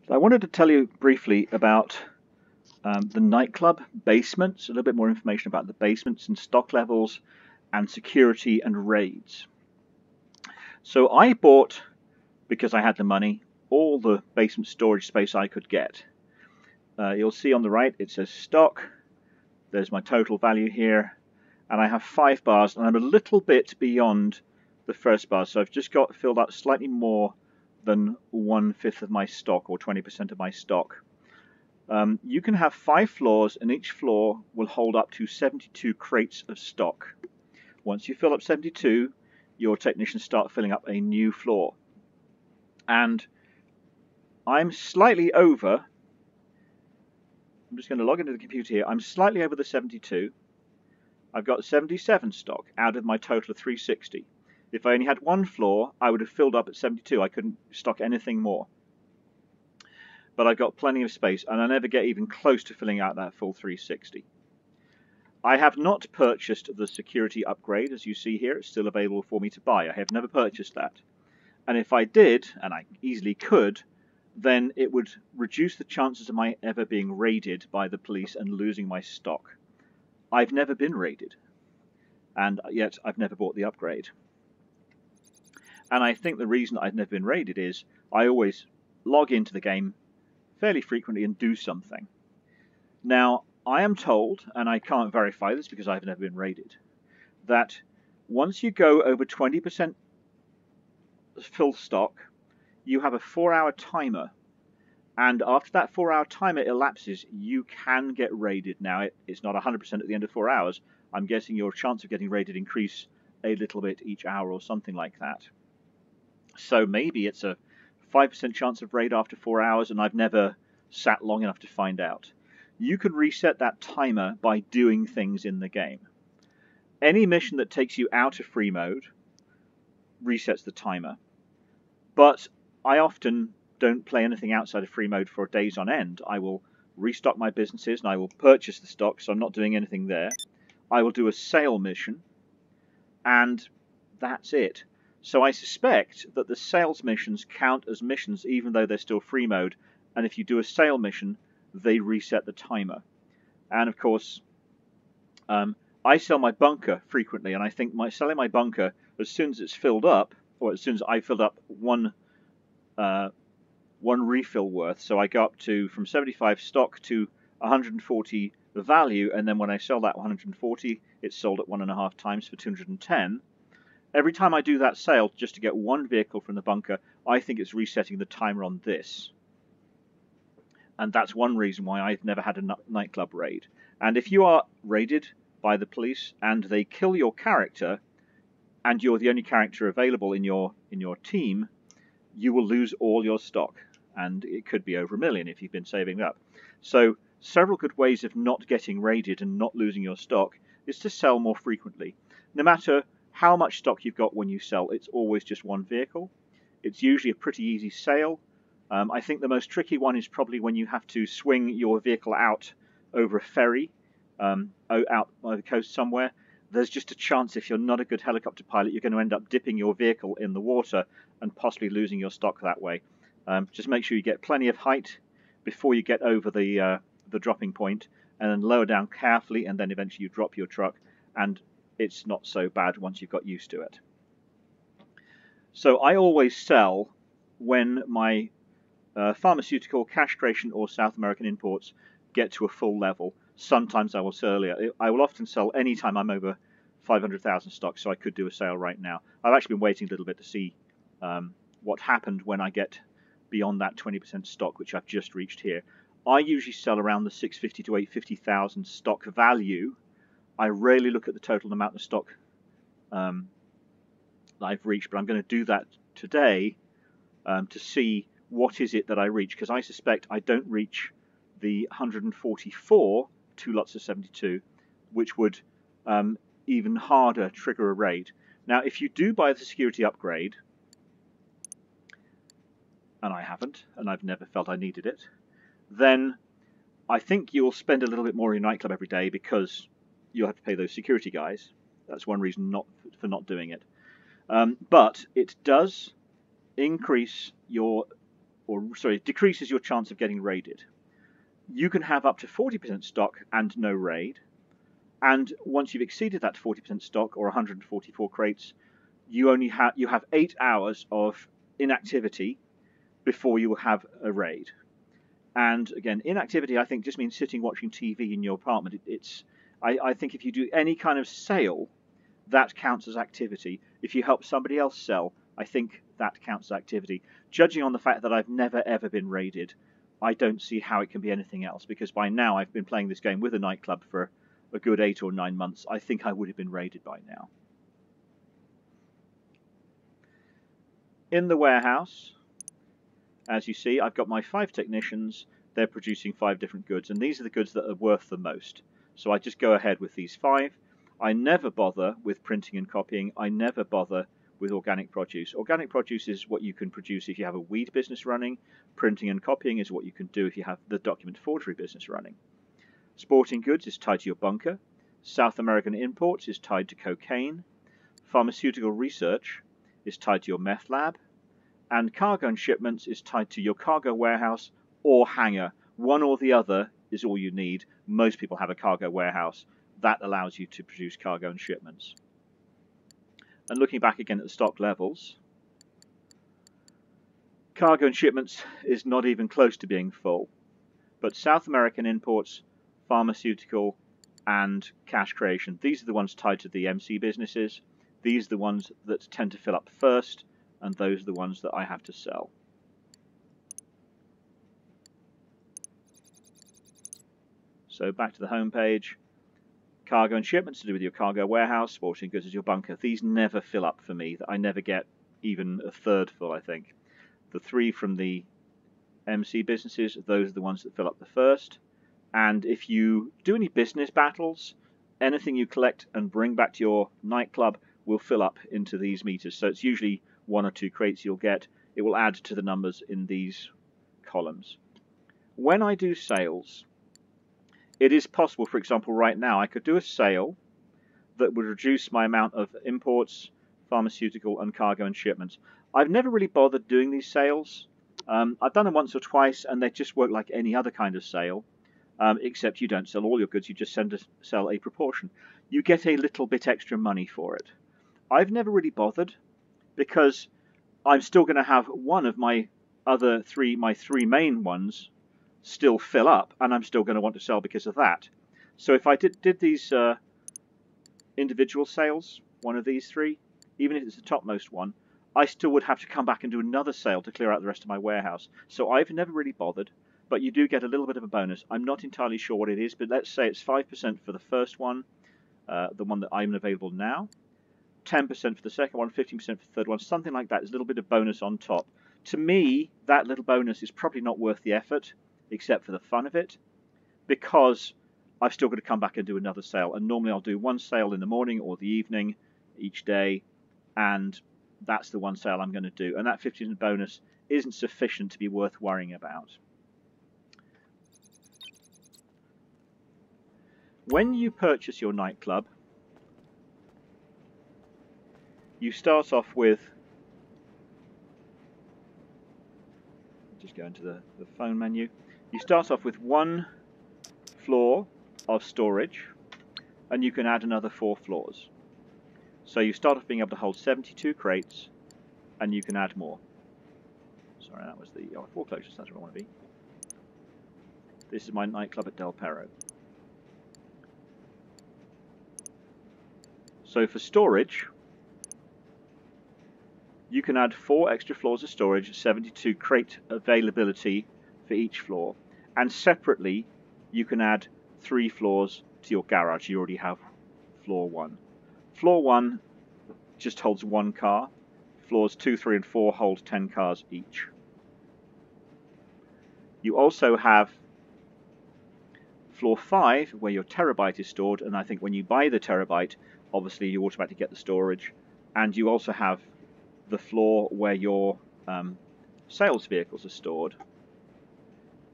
So I wanted to tell you briefly about the nightclub basements, a little bit more information about the basements and stock levels and security and raids. So I bought, because I had the money, all the basement storage space I could get. You'll see on the right it says stock. There's my total value here, and I have 5 bars, and I'm a little bit beyond the first bar, so I've just got filled up slightly more than 1/5 of my stock, or 20% of my stock. You can have 5 floors, and each floor will hold up to 72 crates of stock. Once you fill up 72, your technicians start filling up a new floor. And I'm slightly over. I'm just going to log into the computer here. I'm slightly over the 72. I've got 77 stock out of my total of 360. If I only had one floor, I would have filled up at 72. I couldn't stock anything more. But I've got plenty of space, and I never get even close to filling out that full 360. I have not purchased the security upgrade, as you see here. It's still available for me to buy. I have never purchased that. And if I did, and I easily could, then it would reduce the chances of my ever being raided by the police and losing my stock. I've never been raided, and yet I've never bought the upgrade. And I think the reason I've never been raided is I always log into the game fairly frequently and do something. Now, I am told, and I can't verify this because I've never been raided, that once you go over 20% full stock, you have a 4-hour timer, and after that 4-hour timer elapses, you can get raided. Now, it's not 100% at the end of 4 hours. I'm guessing your chance of getting raided increase a little bit each hour or something like that. So maybe it's a 5% chance of raid after 4 hours, and I've never sat long enough to find out. You can reset that timer by doing things in the game. Any mission that takes you out of free mode resets the timer, but I often don't play anything outside of free mode for days on end. I will restock my businesses and I will purchase the stock, so I'm not doing anything there. I will do a sale mission, and that's it. So I suspect that the sales missions count as missions even though they're still free mode, and if you do a sale mission, they reset the timer. And of course, I sell my bunker frequently, and I think selling my bunker, as soon as it's filled up, or as soon as I filled up one refill worth, so I go up to from 75 stock to 140 value, and then when I sell that 140, it's sold at 1.5 times for 210. Every time I do that sale just to get one vehicle from the bunker, I think it's resetting the timer on this. And that's one reason why I've never had a nightclub raid. And if you are raided by the police and they kill your character, and you're the only character available in your team, you will lose all your stock. And it could be over 1 million if you've been saving up. So several good ways of not getting raided and not losing your stock is to sell more frequently. No matter how much stock you've got when you sell, it's always just one vehicle. It's usually a pretty easy sale. I think the most tricky one is probably when you have to swing your vehicle out over a ferry, out by the coast somewhere. There's just a chance, if you're not a good helicopter pilot, you're going to end up dipping your vehicle in the water and possibly losing your stock that way. Just make sure you get plenty of height before you get over the dropping point, and then lower down carefully, and then eventually you drop your truck, and it's not so bad once you've got used to it. So I always sell when my pharmaceutical, cash creation, or South American imports get to a full level. Sometimes I will sell earlier. I will often sell anytime I'm over 500,000 stock, so I could do a sale right now. I've actually been waiting a little bit to see what happened when I get beyond that 20% stock, which I've just reached here. I usually sell around the 650 to 850,000 stock value. I rarely look at the total amount of stock that I've reached, but I'm going to do that today to see what is it that I reach, because I suspect I don't reach the 144 2 lots of 72, which would even harder trigger a raid. Now, if you do buy the security upgrade, and I haven't, and I've never felt I needed it, then I think you'll spend a little bit more in your nightclub every day because you'll have to pay those security guys. That's one reason for not doing it. But it does increase your decreases your chance of getting raided. You can have up to 40% stock and no raid, and once you've exceeded that 40% stock or 144 crates, you have 8 hours of inactivity before you will have a raid. And again, inactivity I think just means sitting watching TV in your apartment. I think if you do any kind of sale, that counts as activity. If you help somebody else sell, I think that counts as activity. Judging on the fact that I've never ever been raided, I don't see how it can be anything else, because by now I've been playing this game with a nightclub for a good 8 or 9 months. I think I would have been raided by now. In the warehouse, as you see, I've got my 5 technicians. They're producing 5 different goods, and these are the goods that are worth the most. So I just go ahead with these 5. I never bother with printing and copying. I never bother with organic produce. Organic produce is what you can produce if you have a weed business running. Printing and copying is what you can do if you have the document forgery business running. Sporting goods is tied to your bunker. South American imports is tied to cocaine. Pharmaceutical research is tied to your meth lab. And cargo and shipments is tied to your cargo warehouse or hangar. One or the other is all you need. Most people have a cargo warehouse. That allows you to produce cargo and shipments. And looking back again at the stock levels, cargo and shipments is not even close to being full. But South American imports, pharmaceutical, and cash creation, these are the ones tied to the MC businesses. These are the ones that tend to fill up first, and those are the ones that I have to sell. So back to the home page. Cargo and shipments to do with your cargo warehouse. Sporting goods is your bunker. These never fill up for me. I never get even a third full, I think. The 3 from the MC businesses, those are the ones that fill up the first. And if you do any business battles, anything you collect and bring back to your nightclub will fill up into these meters. So it's usually 1 or 2 crates you'll get. It will add to the numbers in these columns. When I do sales, it is possible, for example, right now, I could do a sale that would reduce my amount of imports, pharmaceutical, and cargo and shipments. I've never really bothered doing these sales. I've done them once or twice, and they just work like any other kind of sale, except you don't sell all your goods, you just sell a proportion. You get a little bit extra money for it. I've never really bothered, because I'm still going to have one of my other 3 main ones still fill up, and I'm still going to want to sell because of that. So if I did these individual sales, one of these 3, even if it's the topmost one, I still would have to come back and do another sale to clear out the rest of my warehouse. So I've never really bothered, but you do get a little bit of a bonus. I'm not entirely sure what it is, but let's say it's 5% for the first one, the one that I'm available now, 10% for the second one, 15% for the third one, something like that. There's a little bit of bonus on top. To me, that little bonus is probably not worth the effort, except for the fun of it, because I've still got to come back and do another sale. And normally I'll do one sale in the morning or the evening each day, and that's the one sale I'm going to do. And that 15% bonus isn't sufficient to be worth worrying about. When you purchase your nightclub, you start off with, just go into the phone menu. You start off with 1 floor of storage, and you can add another 4 floors. So you start off being able to hold 72 crates, and you can add more. Sorry, that was the foreclosures, that's where I want to be. This is my nightclub at Del Perro. So for storage, you can add 4 extra floors of storage, 72 crate availability for each floor. And separately, you can add 3 floors to your garage. You already have floor 1. Floor 1 just holds 1 car. Floors 2, 3, and 4 hold 10 cars each. You also have floor 5, where your terabyte is stored, and I think when you buy the terabyte, obviously you automatically get the storage. And you also have the floor where your sales vehicles are stored.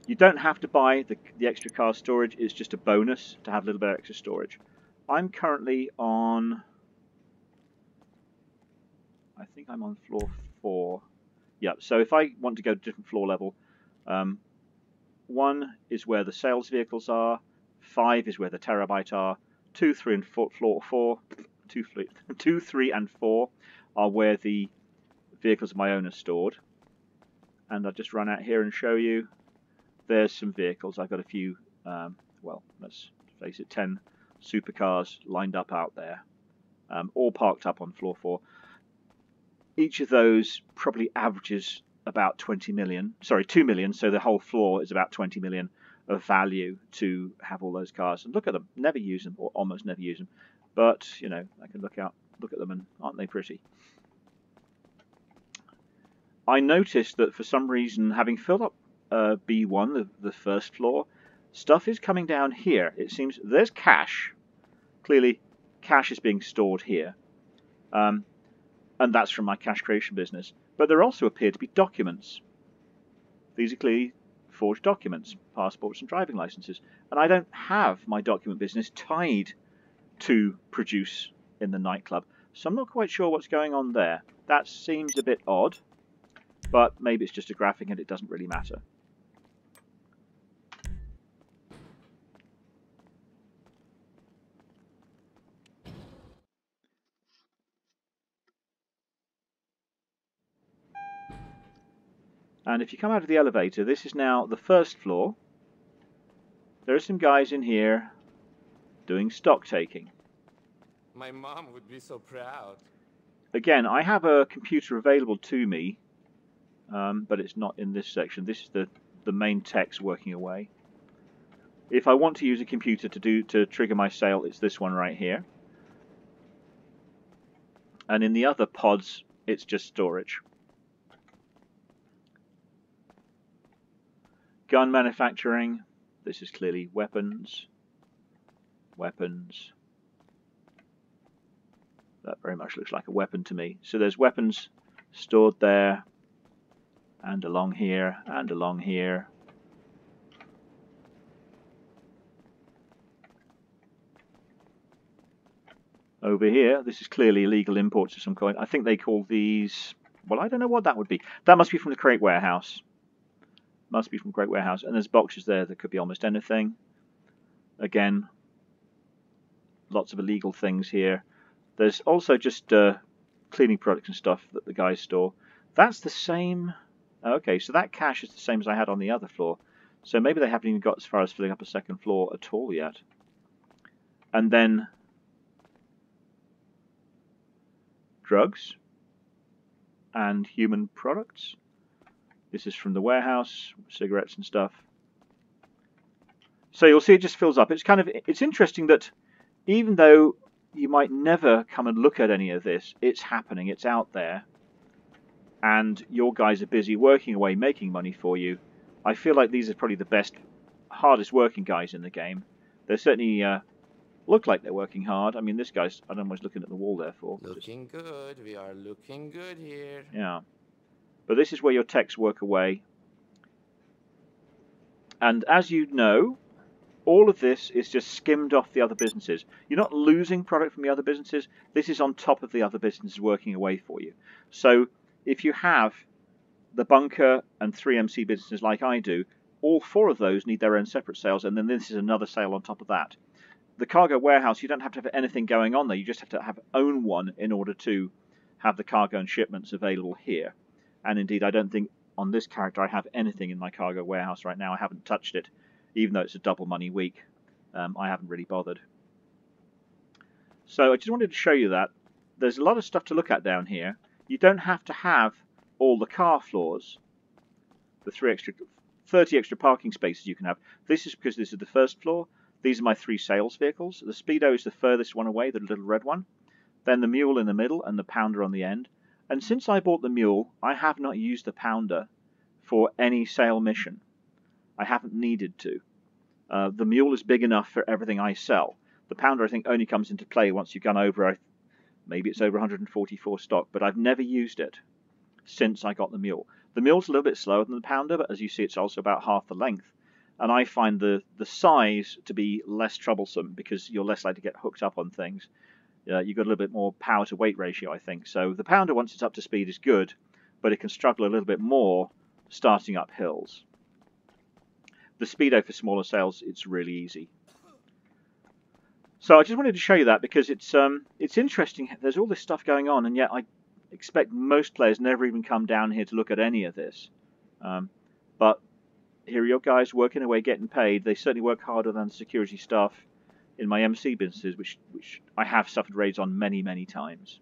You don't have to buy the extra car storage, it's just a bonus to have a little bit of extra storage. I'm currently on, I think I'm on floor 4. Yeah, so if I want to go to a different floor level, 1 is where the sales vehicles are, 5 is where the terabyte are, 2, 3, and 4, floor 4, 2, 3, and 4 are where the vehicles of my own are stored. And I'll just run out here and show you. There's some vehicles. I've got a few, well, let's face it, 10 supercars lined up out there, all parked up on floor 4. Each of those probably averages about 2 million, so the whole floor is about 20 million of value to have all those cars. And look at them, never use them, or almost never use them, but you know, I can look at them, and aren't they pretty? I noticed that for some reason, having filled up B1, the first floor, stuff is coming down here. It seems there's cash. Clearly, cash is being stored here. And that's from my cash creation business. But there also appear to be documents. These are clearly forged documents, passports and driving licenses. And I don't have my document business tied to produce in the nightclub. So I'm not quite sure what's going on there. That seems a bit odd, but maybe it's just a graphic and it doesn't really matter. And if you come out of the elevator, this is now the first floor. There are some guys in here doing stock taking. My mom would be so proud. Again, I have a computer available to me, but it's not in this section. This is the main text working away. If I want to use a computer to trigger my sale, it's this one right here. And in the other pods, it's just storage. Gun manufacturing, this is clearly weapons. Weapons. That very much looks like a weapon to me. So there's weapons stored there, and along here, and along here. Over here, this is clearly illegal imports of some kind. I think they call these, well, I don't know what that would be. That must be from the crate warehouse. Must be from crate warehouse. And there's boxes there that could be almost anything. Again, lots of illegal things here. There's also just cleaning products and stuff that the guys store. That's the same. Okay, so that cache is the same as I had on the other floor. So maybe they haven't even got as far as filling up a second floor at all yet. And then drugs and human products. This is from the warehouse, cigarettes and stuff. So you'll see it just fills up. It's interesting that even though you might never come and look at any of this, it's happening, it's out there, and your guys are busy working away, making money for you. I feel like these are probably the best, hardest working guys in the game. They certainly look like they're working hard. I mean, this guy's, I don't know what he's looking at the wall there for. Looking good, we are looking good here. Yeah. But this is where your techs work away. And as you know, all of this is just skimmed off the other businesses. You're not losing product from the other businesses. This is on top of the other businesses working away for you. So if you have the bunker and 3MC businesses like I do, all 4 of those need their own separate sales, and then this is another sale on top of that. The cargo warehouse, you don't have to have anything going on there. You just have to own one in order to have the cargo and shipments available here. And indeed, I don't think on this character I have anything in my cargo warehouse right now. I haven't touched it, even though it's a double money week. I haven't really bothered. So I just wanted to show you that. There's a lot of stuff to look at down here. You don't have to have all the car floors, the 30 extra parking spaces you can have. This is because this is the first floor. These are my 3 sales vehicles. The Speedo is the furthest one away, the little red one. Then the Mule in the middle and the Pounder on the end. And since I bought the Mule, I have not used the Pounder for any sale mission. I haven't needed to. The Mule is big enough for everything I sell. The Pounder, I think, only comes into play once you've gone over, maybe it's over 144 stock, but I've never used it since I got the Mule. The Mule's a little bit slower than the Pounder, but as you see, it's also about half the length. And I find the size to be less troublesome because you're less likely to get hooked up on things. You've got a little bit more power to weight ratio, I think. So the Pounder, once it's up to speed, is good. but it can struggle a little bit more starting up hills. The speedo for smaller sails, it's really easy. So I just wanted to show you that because it's interesting. There's all this stuff going on, and yet I expect most players never even come down here to look at any of this. But here are your guys working away, getting paid. They certainly work harder than the security staff in my MC businesses, which I have suffered raids on many, many times.